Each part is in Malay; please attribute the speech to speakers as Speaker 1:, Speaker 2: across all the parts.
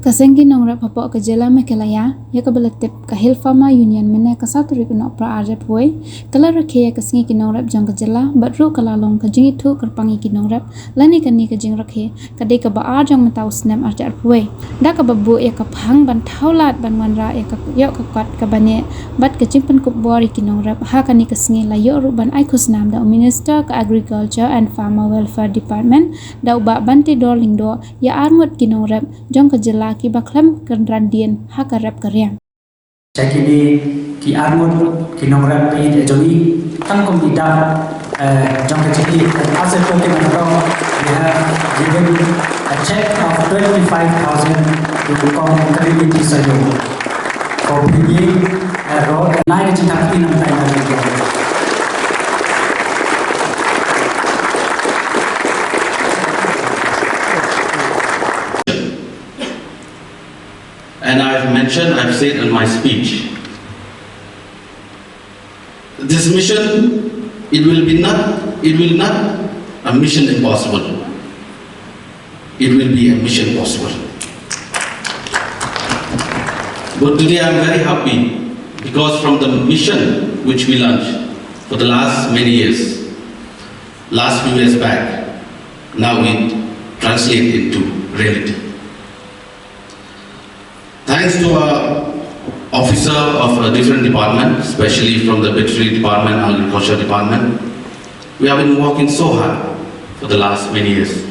Speaker 1: Kasengi nongra papo ke jela me kelaya ya ke beletip ke Hill Farmer Union mene ke satu ribu nok pra arep hoi kala rakhe ya kesingi ki nongrap jang ke jela batru kala long ke jingi thu kerpangi ki nongrap lani kani ke jing rakhe kade ke ba ar jang metau snam arjar hoi da ke babu ya ke phang ban thaulat ban manra ya ke yo ke kat ke bane bat ke chimpen kup bori ki nongrap ha kani kesingi la yo ru ban ai khusnam da Minister ke Agriculture and Farmer Welfare Department da uba banti dorling do ya arngot ki nongrap jang ke jela ki baklam kenrandian hakarap karyang.
Speaker 2: Jadi ki armut ki nongrap pi joli tang kom ida jong jadi as a token of love we have given a check of 25,000 to community Sayo for bringing a road naik cinta pi nam tai
Speaker 3: And I've said in my speech, this mission, it will not a mission impossible. It will be a mission possible. But today I'm very happy because from the mission which we launched for the last many years, last few years back, now it translates into reality. Thanks to our officer of a different department, especially from the veterinary department, agriculture department, we have been working so hard for the last many years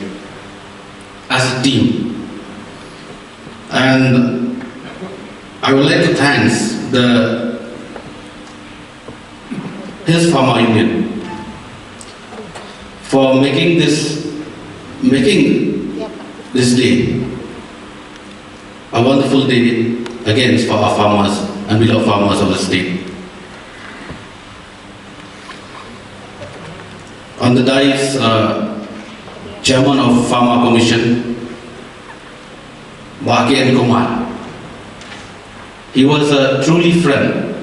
Speaker 3: as a team. And I would like to thank the Hills Farmer Union for making this day a wonderful day again for our farmers and beloved farmers of the state. On the dais, Chairman of Farmer Commission, Bhagyan Kumar. He was a truly friend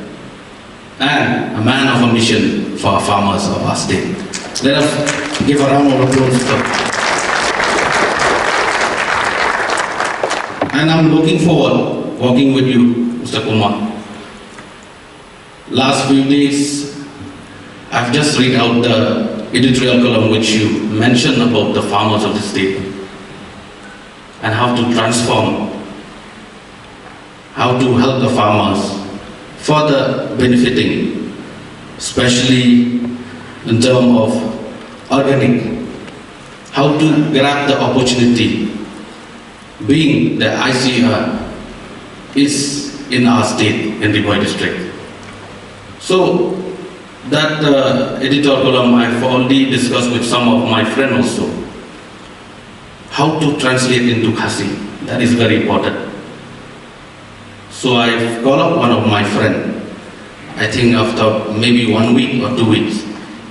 Speaker 3: and a man of a mission for our farmers of our state. Let us give a round of applause to him. And I'm looking forward working with you, Mr. Kumar. Last few days, I've just read out the editorial column which you mentioned about the farmers of the state and how to transform, how to help the farmers further benefiting, especially in terms of organic, how to grab the opportunity being the ICR is in our state, in Riboi district. So that editorial column I've already discussed with some of my friends also. How to translate into Khasi, that is very important. So I've called up one of my friends. I think after maybe 1 week or 2 weeks,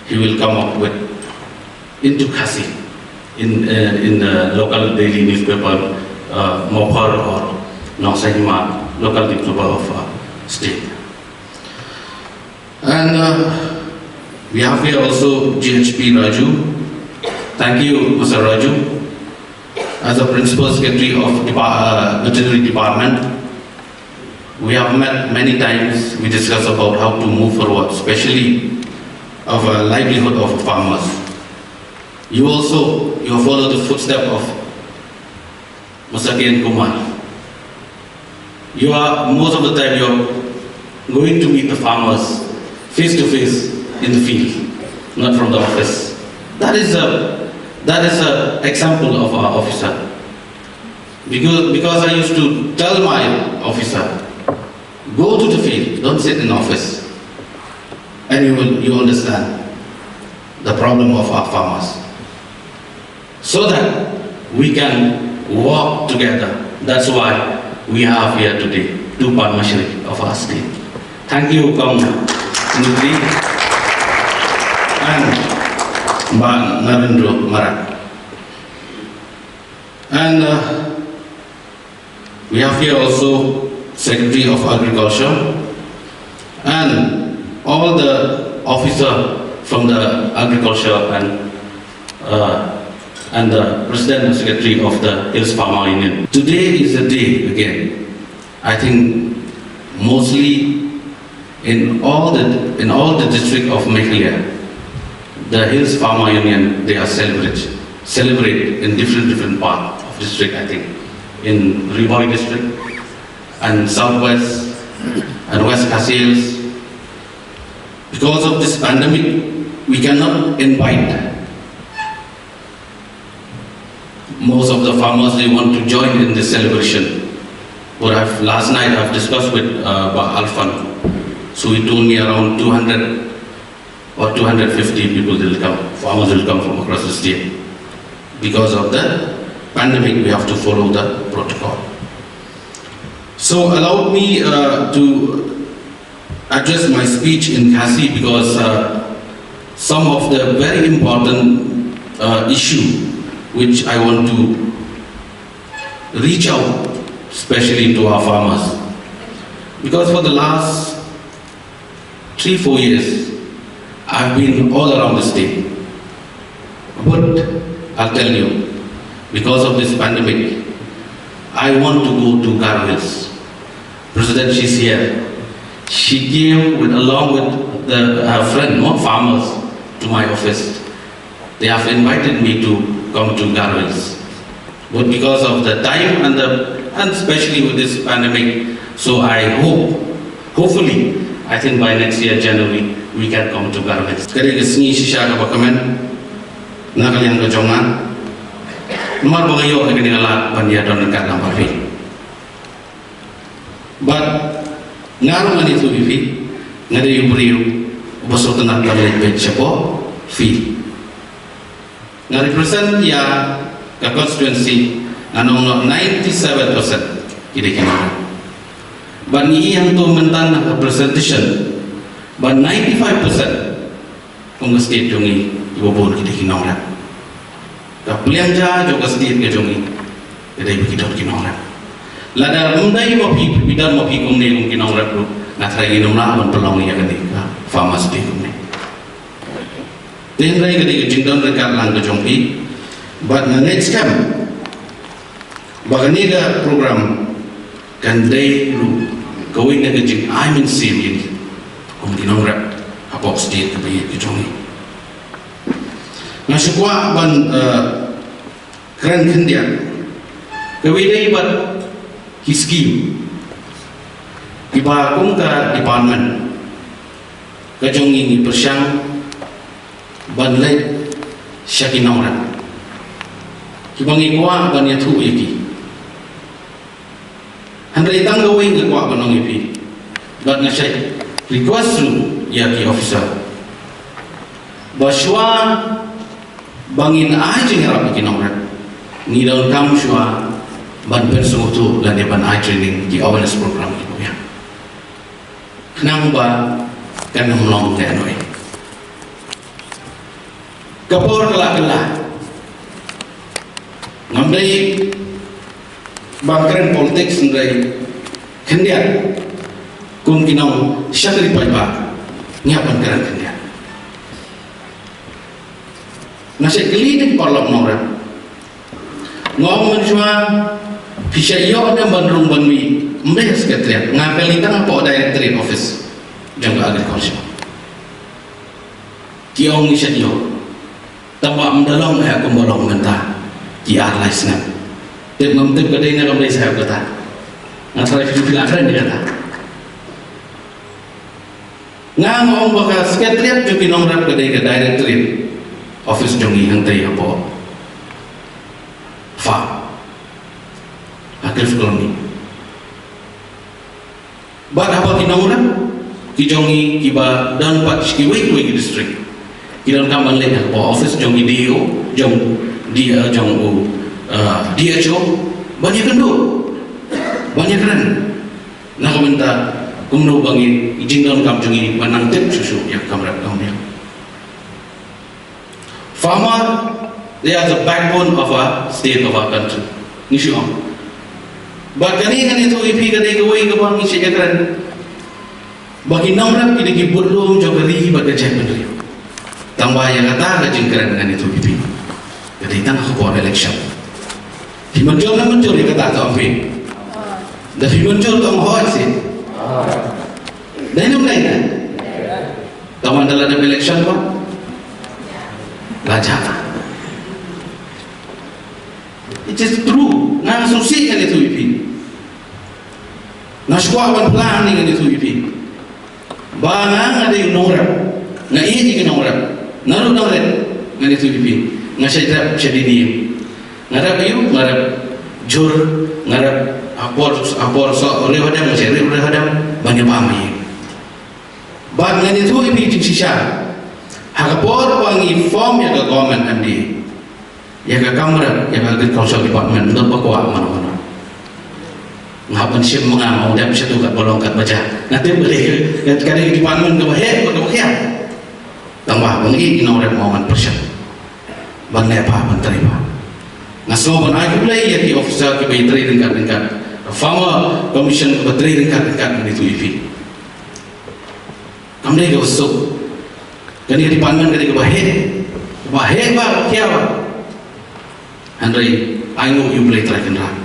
Speaker 3: he will come up with into Khasi in the local daily newspaper, Mopar or Nosahima, local newspaper of state. And we have here also GHP Raju. Thank you, Mr. Raju. As a Principal Secretary of Veterinary Department, we have met many times. We discuss about how to move forward, especially of a livelihood of farmers. You follow the footsteps of Mr. K.N. Kumar. Most of the time you're going to meet the farmers face to face in the field, not from the office. That is a example of our officer. Because I used to tell my officer, go to the field, don't sit in office, and you understand the problem of our farmers, so that we can work together. That's why we have here today two partnerships of our state. Thank you, Kong Nutri and Narendra Marak. And we have here also Secretary of Agriculture and all the officers from the agriculture and and the President and Secretary of the Hills Farmer Union. Today is a day again. I think mostly in all the district of Meghalaya, the Hills Farmer Union, they are celebrate in different parts of district, I think, in Riboi district and Southwest and West Hills. Because of this pandemic, we cannot invite most of the farmers. They want to join in this celebration. But last night I've discussed with Alfan, so he told me around 200 or 250 people will come, farmers will come from across the state. Because of the pandemic, we have to follow the protocol. So allow me to address my speech in Khasi, because some of the very important issue which I want to reach out, especially to our farmers. Because for the last 3-4 years, I've been all around the state. But I'll tell you, because of this pandemic, I want to go to Garo Hills. President, she's here. She came along with her friend, farmers, to my office. They have invited me to come to Garo Hills. But because of the time and especially with this pandemic, so I hopefully, I think by next year, January, we can come to Garo Hills. Kaya kesini sisa ka bakamen, nakalian ka jongan, nomor bangayo ka nilala bandia don dekat lampa fi. But ngarong ani tu fi, ngade yubriu, bosot nak kali bet siapa fi. Represent ya the constituency anong 97% kira-kira. But ni yang tu mentan representation, but 95% kung state jongi ibobol kira-kira orang. Kapilian ja juga state ke jongi, jadi begitu kira orang. Lada mendai mapi bidan mapi kung ni kung kira orang tu ngatrai inom lah aman pelong ni akan dika farmers day kung ni. Then they get jingdon dekat lang kejongpi, but the next time, baganiga program kan they going ke jing I'm in Syria, dinong rap apok state kebayat kejongpi. Nasukwa ban keren kendian, kewidai bat hiskim, iba kung ka department, kejongpi ni persyang banlay siya kinauran. Kibang ikwa ban yathu iki. Handai tang gawin ke kwa banong ipi. But na siya request through yaki officer. Baswa bangin ai jingarap kinauran. Ni daun kam shwa ban persungu tu dan ban ai training di awareness program ibu ya. Kenang ba kan humlong te anoi. Kapor kelak-kelak ngamdai bangkaren politik sendiri kendian kung kinau syakri pajba nyapan keren kendian nasi keliling parlok noran ngom menjua pisaya ada bandrung banmi mbeh sekretariat ngapel itang apa directorate office jangka agriculture tiong ni syadiyo tambah mendalam aku bolong mentah di arlais nak. Dia membentuk kedai nak kembali saya kata. Ngasal itu bilang keren dia kata. Ngam orang bakal sekretariat juga nomor kedai ke directorate office jongi yang tadi apa? Fa. Akhir koloni. Bad apa kinauran? Kijongi kiba dan pat kiwei district. Kita kamban leh po office jong DO jong dia jong DHO banyak kendo banyak keren nak minta kumno bangi izin dalam kam jongi manang tip susu yang kamrat kamnya. Farmer, they are the backbone of our state, of our country. Nisyo. But kani itu ipi kadai kawai kabang isya keren. Bagi namrak kita kibulung jogari baga cek pendiri. Tambah yang kata kajing keren kan itu pipi. Kadang aku election. Di muncul dia kata tak apa. Dah muncul tu mahal sih. Dah ni mulai kan? Taman dalam election apa? Lajak. It is true. Nang susi kan itu ipi. Nashkuawan plan ni kan itu ipi. Bangang ada yung nongrak. Nga iya di nongrak. Naru nongrak kan itu ipi. Nga syaidrap syadidiyim. Ngarap iyo, ngarap jur, ngarap apor so oleh hadam, syarif oleh hadam, banyak pahami. Bag ngan itu ipi jing sisya. Hakapor pangi form yang ke government andi. Yang ke kamera, yang ke agricultural department, untuk berkuat mana-mana. Ngapan siap mengamau, dan bisa juga bolong kat baca. Nanti boleh, kadang department ke bahaya, ke bahaya. Tambah, mengi ina orang mahuman persen. Bang apa, bang terima. Ngasih pun aku boleh, ya ki officer ke bayi teri ringkat-ringkat. Farmer commission ke bayi ringkat-ringkat, itu ipi. Kamu dia ke usuk. Kadang department ke bahaya. Bahaya, bang, kia bang. Andai, I know you boleh terakan rang.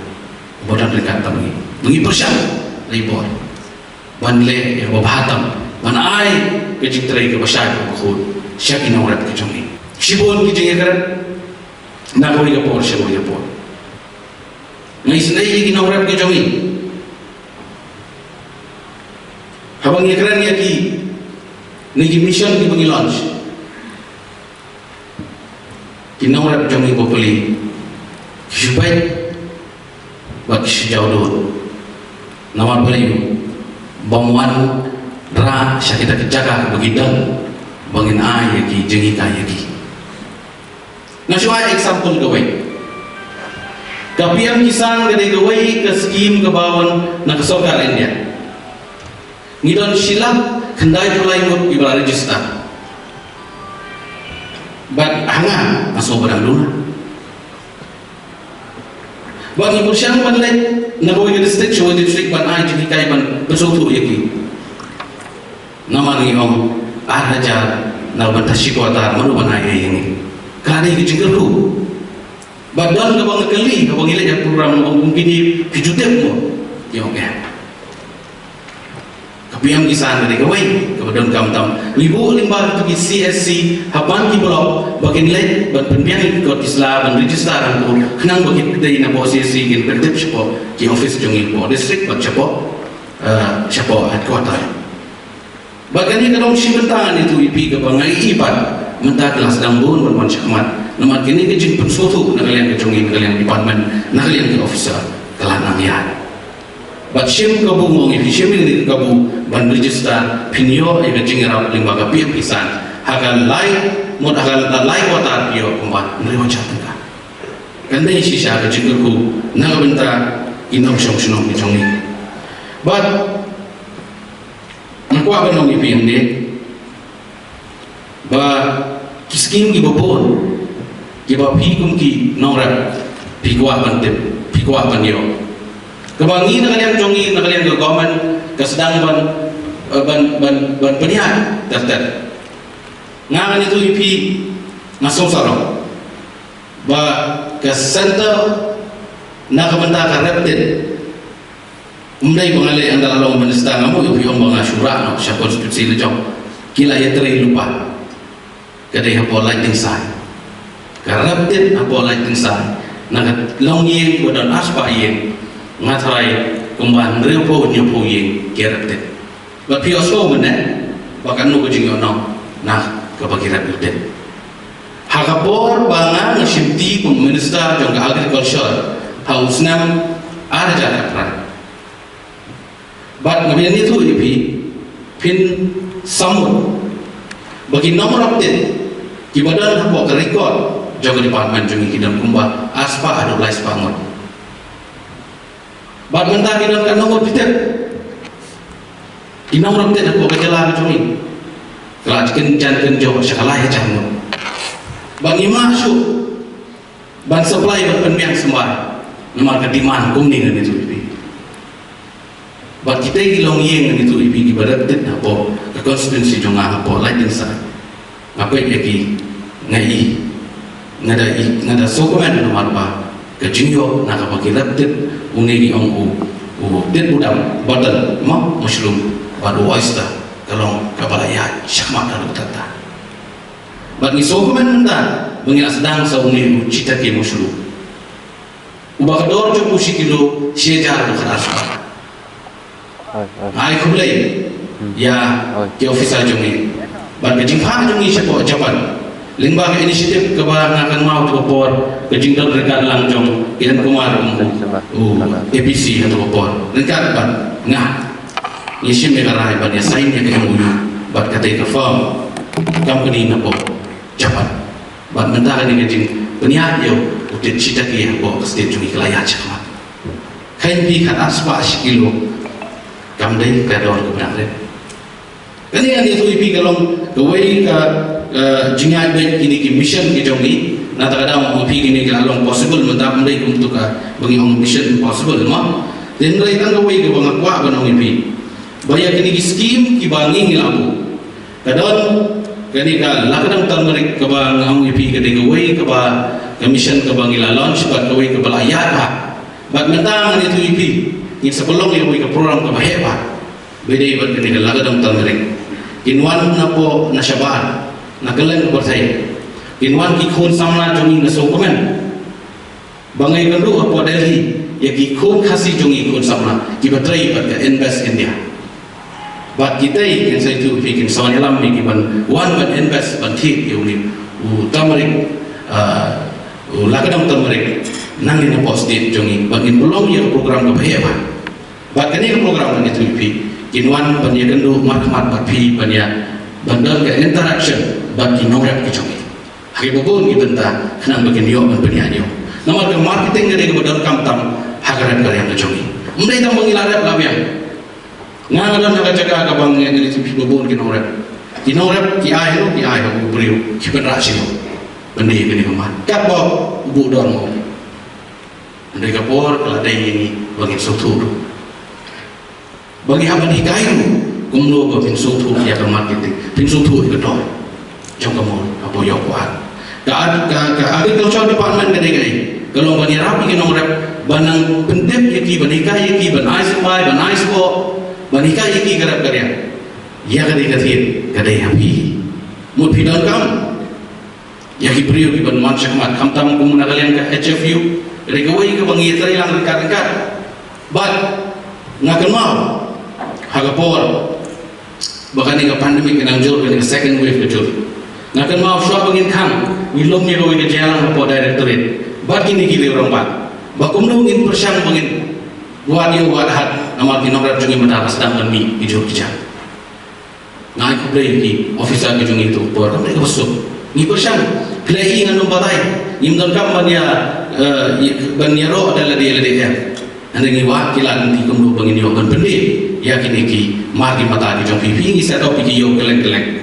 Speaker 3: Bodan dekat kami. Mengi persiap, ribor. Ban le, yang berbahatam. Ban ai, kecik terai ke basyai ke bakhud. Siap ina orang kecong ni. Sibun kecik ikan. Nak boleh kapor, siap boleh kapor. Ngai sendiri ina orang kecong ni. Habang ikan ni aki. Niki mission ki bangi launch. Kina orang kecong ni populi. Supaya bagi sejauh dulu nama beliau bamuan ra syakita kejaga begidang bangin ay yaki jengi kaya yaki. Nasuai example gawai kapiam kisan gede gawai ke skim kebawan na kesokar India ngidon silap kendai pulai ngut ibarat register bat hanga masuk barang dulu. Bagi persiang bandai, nabawi ke distrik ban ai jadi kai ban bersuatu yaki. Nama ni om araja naban tasik watar malu ban ai ini. Kali ke jengkeru. Badan ke bang keli, ke bang ilek yang program mungkin di kejutek mo. Ya okey. Kapiam kisan dari kawai, kemudian kam-tam. Ribu limbah itu CSC, hapan ki blok, bagian lain, berpindah ke Islam dan register itu, kenang bagi dari na posisi gin tertib siapa, ki office jungi po distrik bag siapa headquarter. Bagian ini kalau sibentangan itu ipi ke bangai ipat, mentah kelas dambun berman syakmat, nama kini kejing pensuatu, nakalian kejungi, nakalian department, nakalian ke officer, kelah namiat. Batsim kabu mongi fisim ini kabu ban register pinyo ega jingerap limbaga piam kisan hagal lai mod hagal lai watar pio kumba nri wachatanga kanda isi sya ga jingerku naga benta indom shong ni but aku akan nongi piam ni ba kiskim gi bopon gi ba pi kum ki nongrat pi kwa bantep pi kwa banyo kebangi nakalian jongi nakalian ke government kesedang ban penihan terter ngangan itu ipi masuk sarong ba ke center nak kementar kareptin umdai pengalih antara long menista ngamu ipi ombang asyura no siapa konstitusi lejong kila ya teri lupa kadai hapo lighting sign kareptin hapo lighting sign nak long yin kodan aspa yin ngatarai kumban repo nyopo yin kerapte ba pioso mene bakan no gojing ono nah kebagiran uten hakapor banga ngsimti kum minister jong agriculture hausnam ada jara pra bat ngabian itu ipi pin samut bagi nomor update di badan hapo ke record jong department jong kidan kumba aspa ada lais pangot bat mentah kita kan nomor kita di nomor kita aku kejelah kecumi kalau kencan jauh sekolah ya jangan bagi masuk ban supply berpenbiang sembah nomor kediman kuning dan itu ibi bat kita gilong yang itu ibi ibarat tidak apa ke konstitusi jonga apa lain insan apa yang lagi ngai ngada sokomen nomor ba ke jingyo na ka pakilat ungi ong dit budam bottle mushroom baru oyster kalong kabalaya syakmat dalu tata bat ni sokomen menda mengira sedang sa ungi cita ke mushroom ubah dor jo kilo sejar do kharasa ai khulai ya ke officer jongi bat ke jingha jongi sepo japan lingba ke inisiatif ke ba ngakan mau to por ke jingdal rekat lang jong kian kumar APC atau por rekat bat ngah isim me karai bat ya sign ya ke MOU bat kata ke firm company na po japan bat mentah ni ke jing peniat yo utit cita ke po state jongi kelaya cakmat kain bi kat aspa kilo kamdai ka dor ke benar kani ani tu ipi kalong kawai ka jingai baik ini ki mission ki jongi na ta kadang ipi ini kalong possible mendap mendai untuk ka bagi on mission impossible ma den rai tang kawai ke bang kwa banong ipi baya kini ki scheme ki bangi ngilabu kadon kani ka lakadang tan merik ka bang ang ipi ke de kawai ka ba mission ka bang ila launch ba kawai ka balaya ba bat mentang ani tu ipi ni sebelum ni kawai ka program ka hebat beda ibat kini ka lakadang tan merik kinwan na po na syabar na kelen ko say kinwan ki khun samna jongi na sokomen bangai kandu apo Delhi ya ki khun khasi jongi khun samna ki batrai pat invest India bat kita kan say tu fikin sawan lam mi ki ban one ban invest ban thik yu ni tamarik lakadam tamarik nang ni po state jongi bangin belum ya program ka bhaya bat kani program ni tu fi kinwan banya kendu markmat patpi banya bandar ke interaction bagi norap ke jongi hari bukun ki benta kena bagi niyo ban penyanyo nomor ke marketing ngade ke bandar kamtam hagaran karya ke jongi mendai tam mengilarap labian ngangadan naga jaga ka bang ngade ti bukun ki norap ki ayo beriu ki penrasio bendai ke ni kemat kapo bu don mo ndai kapor keladai ini bagi sotur bagi hamba di kayu kumno ko pinso tu ya ka marketing pinso tu ke dor jong kamu apa yo kuat ka agriculture department ke dei kalau bani rapi ke nomor banang pendep ye ki banika ye ki ban ice bai ban ice ko banika ye ki garap karya ya ka dei ka dei happy mu pidon kam ya ki priyo ki ban man shakmat kamtam kum na kalian ka HFU regawai ke bangi trai lang rekat but ngakan mau hagapor bahkan ni pandemik yang jauh dengan second wave kecil ngakan mau shop begin kan wilom ni roi ke jalan apa directorate bagi ni gile orang bat bakum nungin persyang begin buat dia buat hat nama kinograf jungi mata sedang mi hijau kijang ngai ku play ki officer ke jungi itu por kami ke besok ni persyang play dengan batai imdan kam bania ro adalah dia LDF anda ni wakilan nanti kumdu bangin yo kan bende yakin iki margi mata di jong pipi ni set up iki yo kelek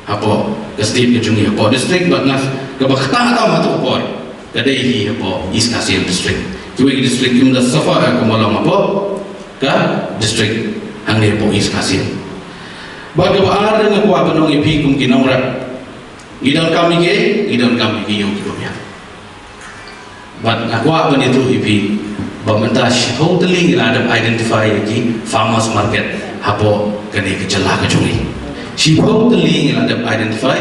Speaker 3: apa ke state ke jungi apa district batnas ke bakta ta matu por kade hi apa East Kasian district juwe district kim da safa ka malam apa ka district hangge po East Kasian baga ba ada na kwa banong ipi kum kinawra gidan kami ke yo kibya bat akwa ban itu ipi bamenta totally ngiladap identify ki farmers market hapo kani kecela ke jungi she totally ngiladap identify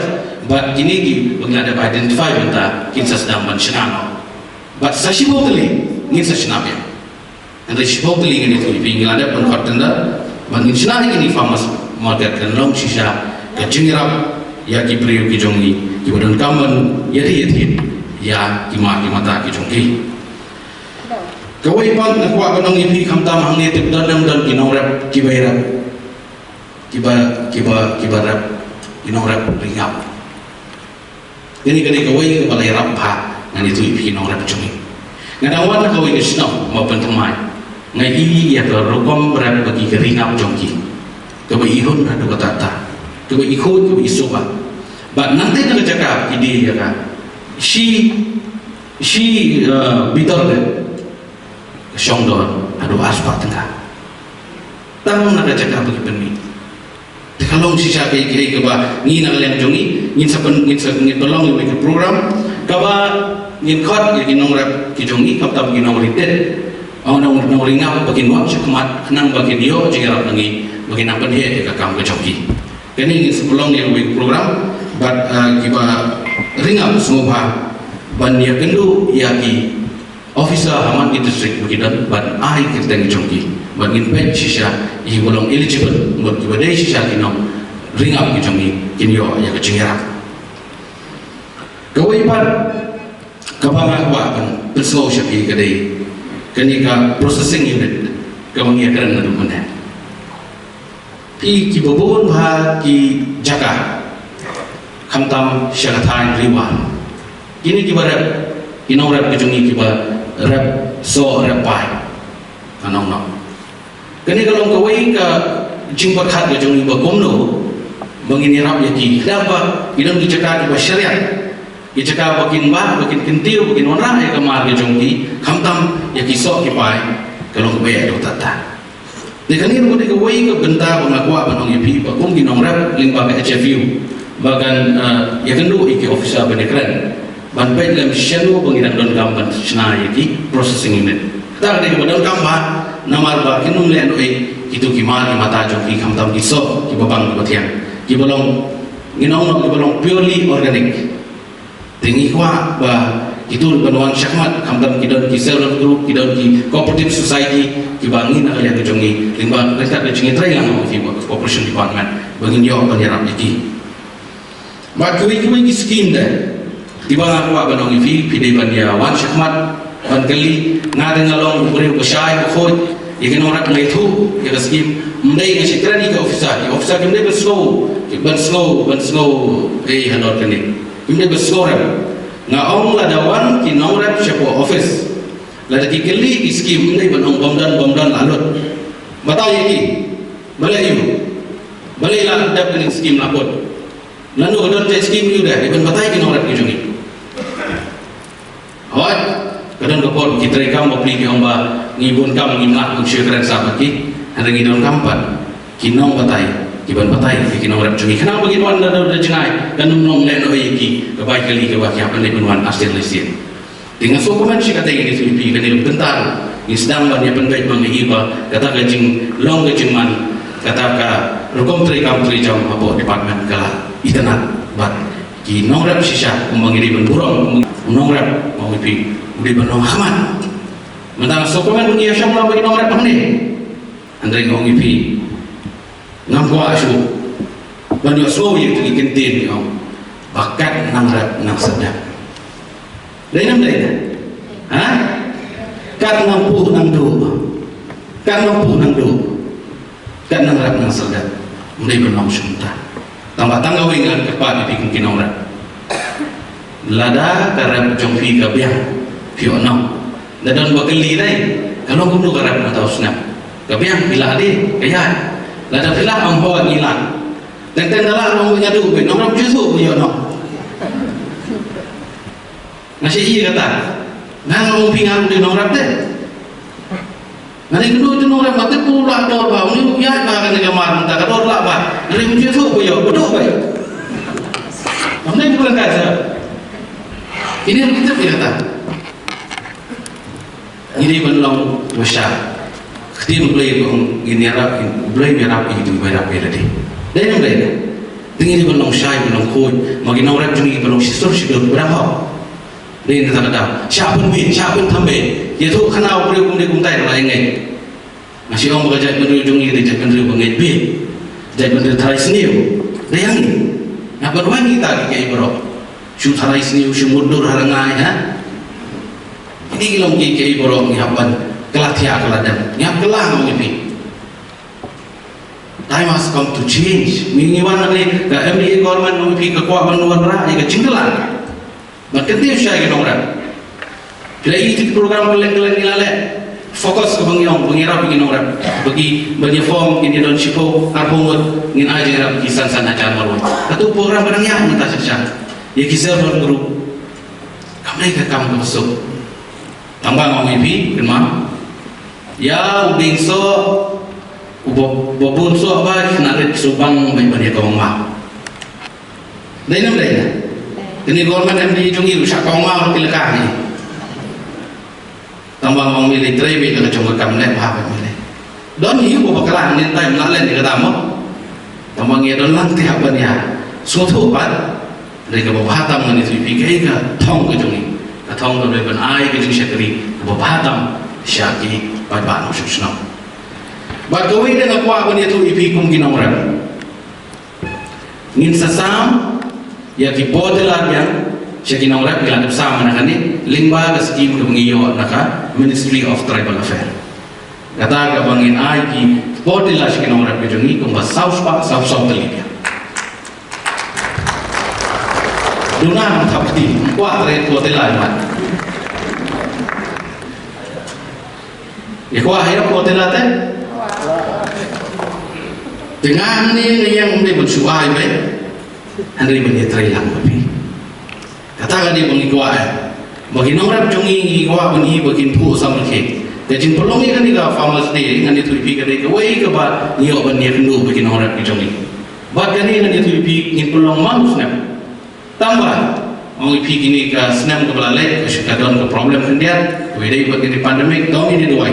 Speaker 3: but kini ki ngiladap identify benta kinsa sedang mensenano but sa she totally ngin sa sinabi and she totally ngin itu ngiladap ban khatanda ban senani kini farmers market kan long shisha ke jingirap ya ki priyo ki jungi ki bodon kaman yati ya ki mata ki jungi kawai pan na kuat banong ipi kamtam hang ni tip dan kinong rap kibairap kibarap kinong rap ringap ini kali kawai ke balai rap ha ngan itu ipi kinong rap cumi ngadawan kawai ke sinau maupun temai ngai i ya ke rokom rap bagi ke ringap jongki kawai ihun adu kata kawai ikut kawai isoba but nanti nak cakap ide ya kan she bitor Syongdon adu aspak tengah tang nak cakap bagi penmi kalau si siapa yang kira ke bah ni nak liang jongi ni sepen ni tolong yang program kaba ngin khot ya kinong rap kijongi kaptam kinong ritet ang nong ringap bakin wak cekmat kenang bakin yo jigarap nangi bakin apa dia ka kam kejoki kini sebelum ni program bat kiba ringap semua ban dia kendu yaki officer haman di district bagidan ban ai kita kejoki ban ngin pe shisha i bolong eligible mot kiba dei shisha kinong ringap kejoki kinyo ya kejingarap kawai par kabanga wa kan peslo syapi kadai kenika processing unit kawangia keren na dumana pi kibobon ba ki jaga khamtam syakathan riwan kini kibarat kinong rap kejungi kiba rap so rap pai kanong no kini kalong kawai ka jingbat khat kejungi ba komno bangini rap yaki dapa kinong di jaga kiba syariat Ijaka bakin bah, bakin kentil, bakin orang yang kemar ke jongki, kamtam ya kisok kipai, kalau kebaya itu tata. Dengan ini kita kawai ke bentar pengakua benong ipi, bakum kinong rap limpa ke HFU, bagan ya kendu iki officer benekran, ban baik dalam shenu pengiran don gambar cina iki processing unit. Kita ada kemudian gambar namar ba kinong lian oi itu kimar mata jongki kamtam kisok kibabang kebatian, kibalong kinong kibalong purely organic. Tinggi kuat bah itu penuan syakmat kamdam kidon ki self group kidon ki cooperative society ki bangin nak lihat kejongi limbang lekat kejongi try lang ki cooperation department bangin yo penyerap iki mak kui ki skim dah di bang aku banong ifi pide bandia wan syakmat ban kali ngade ngalong ure besai khoi ikan orang ngai thu ya skim mdai ke sekretari ke officer ki mdai ban slow hanor kini ini bersuara. Ngaong ladawan ki nomor siapa office. Lada kikeli iskim ini benong bomdan lalut. Batai ki, balai ibu, balai lah dap dengan skim lapor. Lalu kadang cek skim itu dah, iban batai ki nomor kijungi. Awak kadang kapor kita rekam beli ki omba ngibun kam ngimlah mensyukuran sahabat ki, ada ngidon kampan, kinong batai. Kiban batai ki nomor kijungi. Kenapa begitu anda dah jengai? Dan menong leno iki kebaik kali kebak yang pandai penuan asal lesin. Dengan sokongan si kata ini Filipi kan bentar ni sedang banyak pandai mengiba kata gajing long gajing man kata ka rukom tri jam apa department kala itanat bat ki nongrap sisa mengiri benburong nongrap mau ipi udi benong haman. Mentang sokongan mengia syamla bagi nongrap pandai. Andre ngong ipi ngam kuat asu banyak slow yang tinggi kentin yang bakat nang rap nang sedap lain nam lain ha kat nang pu nang do kat nang pu nang do kat nang rap nang sedap mulai benong sunta tambah tangga wingan kepat di bikin kinong rap lada karap jongfi kabiang pio nong dadon bakeli dai kalau kudu karap atau snap kabiang bila ade kaya lada filah ambawa ngilang dan dalam orang punya tu orang justru punya no nasi iya kata nang orang pingang di orang deh nanti kedua tu orang mati pula dor bau ni biar makan dengan mar mentah dor lah bah nanti justru punya betul baik nanti bukan kata ini yang kita kata ini belum besar Ketika mulai ini Arab, mulai merap itu merap lagi. Dan mulai dengan ini belum syai belum kod, mungkin orang jungi belum sistem berapa. Dan kata siapa pun tambe, itu karena orang kumde kumtai orang ingat. Masih orang bekerja benda jungi dia benda banget bi, jadi benda tarai sendiri. Yang ni, apa orang kita kayak berapa? Syu tarai sendiri, syu mundur harangai, ha? Ini kalau kayak berapa ni apa? Kelah tiap keladan, yang kelah mengipi. Time has come to change. Mingiwan ni, ke MDA government mengipi kekuatan luar rakyat, ke cinggalan. Makin tiap saya ke orang. Bila ini program keleng-keleng ilale, fokus ke bangyong, pengirap begini orang. Bagi banyak form ini don sipo, arpungut, ngin aja rap kisan-san ajar malu. Satu program barangnya minta sesat. Ya kisah berguru. Kami kamu masuk. Tambah mengipi, kenapa? Ya ubing so ubobun so apa narik subang baik banyak kau mah. Lain apa lain? Ini government MD jungi rusak kau mau kita lekang ni. Tambang orang militer bila kita cuma kamlek apa militer. Don hiu bawa kelang ni time nak lain kita tamu. Tambang dia don lang tiap banya. Suatu apa? Mereka bawa hatam ni tu fikir ke thong ke jungi. Ke thong ke lepas ai ke jungi syakri bawa hatam syaki pada nak susah. But kau ini nak buat benda tu ipi mungkin orang. Ngin sesam ya ki bodelar yang syaki orang bilang bersama nak ni limba ke skim ke mengiyo nak Ministry of Tribal Affairs. Kata ke bangin ai ki bodelar syaki orang ke jungi kumba South Libya. Duna thapti kuat re bodelar mat. Ya kuat ayo bodelar teh. Dengan ni yang dia bersuai baik, hari ini terhilang lebih. Katakan dia mengikuti, bagi orang jungi ikuti bagi bagi pu sama ke. Jadi pelongi kan dia farmers day, kan dia tujuh kan dia kawai ke bah dia bagi kendu bagi orang jungi. Bahkan dia kan dia tujuh ingin pelong manusia. Tambah orang tujuh ini ke senam ke belalai, kadang ke problem kan dia, wedi bagi di pandemik, tahun ini dua.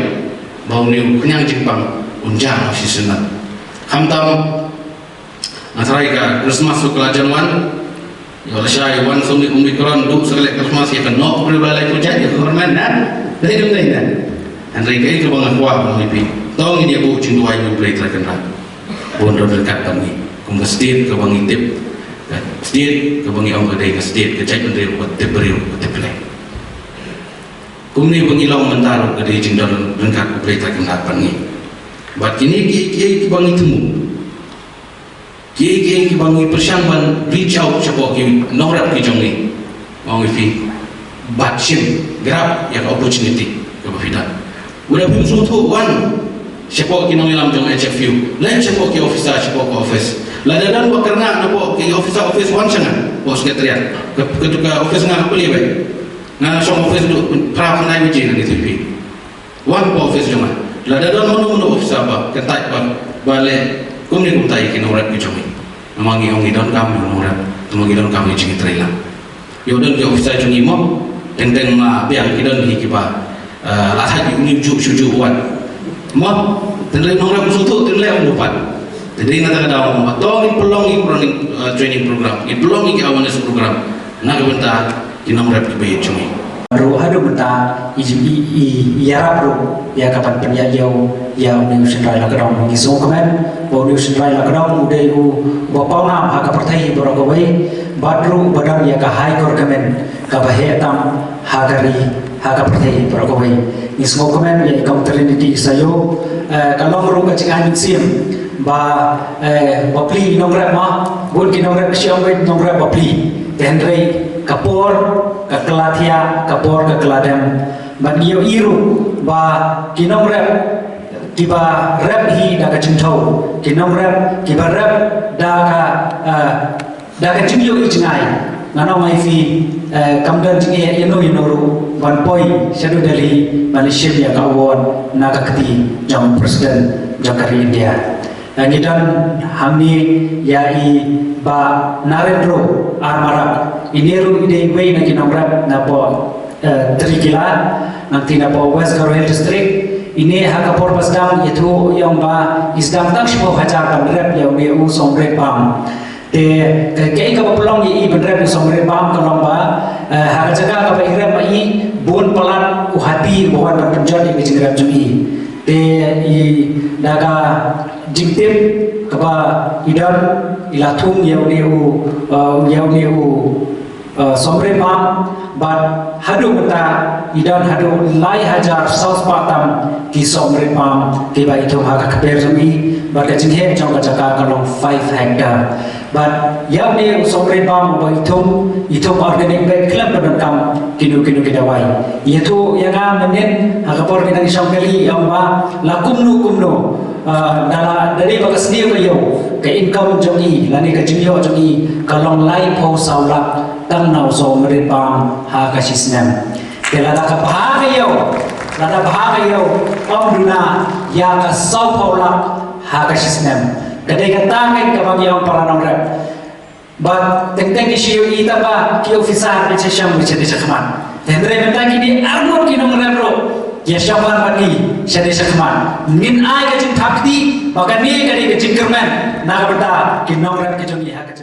Speaker 3: Bau ni kenyang Jepang, unjang masih senang. Hamtam nasarai ka Christmas sukla Januan ya Allah syai wan sumi Omicron duk sekali Christmas ya kan nok berbalik hujan ya korban dan dari dum dai dan andai kai ke bang kuah mimpi tong ini bu cintu ai berbalik terkena bondo dekat kami kum state ke bang itip state ke bang yang kedai ke state ke cai pendiri buat teberi teplek kum ni bang ilang mentar ke di jindal dekat berbalik terkena kami. Buat kini kita bangi temu, kita bangi persiapan reach out cepat kita norak kita ni, orang itu batching grab yang opportunity kepada. Udah pun suatu one cepat kita ngilam jong HFU, lain cepat kita office, lain dan buat kerana nampak kita office one sangat, bos sekretariat, ketika office nggak boleh baik, nggak sama office tu perah naik ujian nanti tu, one office cuma. Lada dalam mana office apa ketat balik kemudian kumtai kena orang kecumi memangi orang idon kami orang memangi idon kami cing terhilang yaudah di office cumi mau tentang biang idon di kiba latah di suju buat mau tentang orang suatu tentang lupa jadi nanti ada orang atau ini pelong training program ini pelong awareness program nak bentar kita merep kebaik cumi
Speaker 2: Ru hadu benda iara pro ya kapan penya yau ya New Central Lakadong ngisong kemen bo New Central Lakadong udah bapau nam haka pertai borogawai badru badar ya ka high court kemen ka bahetam haka pertai borogawai ngisong kemen ya ikam trinity sayo kalong ru ka cingan sim ba bapli nongre ma bun ki nongre siambe nongre bapli tenrei kapor ke Kelathia, kapor ke Keladem, bandio iru ba kinong rep kiba rep hi daga cintau, kinong rep kiba rep daga cimyo ijnai, ngano mai fi kamdan jinge ino ban poi Shadow Delhi Malaysia ya kawon naga keti jam presiden Jakarta India. Ngidan hamni yai ba Narendro Armarak iniru ide wei na kinamrat na po Trigila nanti na po West Garoel District ini haka por pasdam itu yang ba isdam tak sipo hajar kan rep yang dia sombre pam te kai ka pelong i benrep sombre pam kalong ba haka jaga ka ba irep mai bun pelan uhati buat berpenjat di jingrap jumi te i daga jingtip kaba idan ilatung yang dia sombre pam but hadu beta idan hadu lai hajar saus patam ki sombre pam ki ba itu haka kaper jami but ka jinghe jong ka jaka kalong 5 hectare but yang dia sombre pam ba itu organic bed club berdekam kinu kidawai itu yang menen haka por kita isongkeli yang ba lakumnu dari bagas dia ke income jongi lani ke jingyo jongi kalong lai po saulak tang nau so meripam ha ka sisnem kelada ka bahagiyo lada bahagiyo amduna ya ka sau paulak ha ka sisnem kadai ka tangai ka bagyang paranong rep But tentang ki siu ita ba ki officer ke syam ke cede sakman. Tendre mentang ki di armor ki nomor bro. Ya syaman bani cede sakman. Min ai ke jin thakti bagan ni ke jin kerman na berda ki nomor ke jong ya ke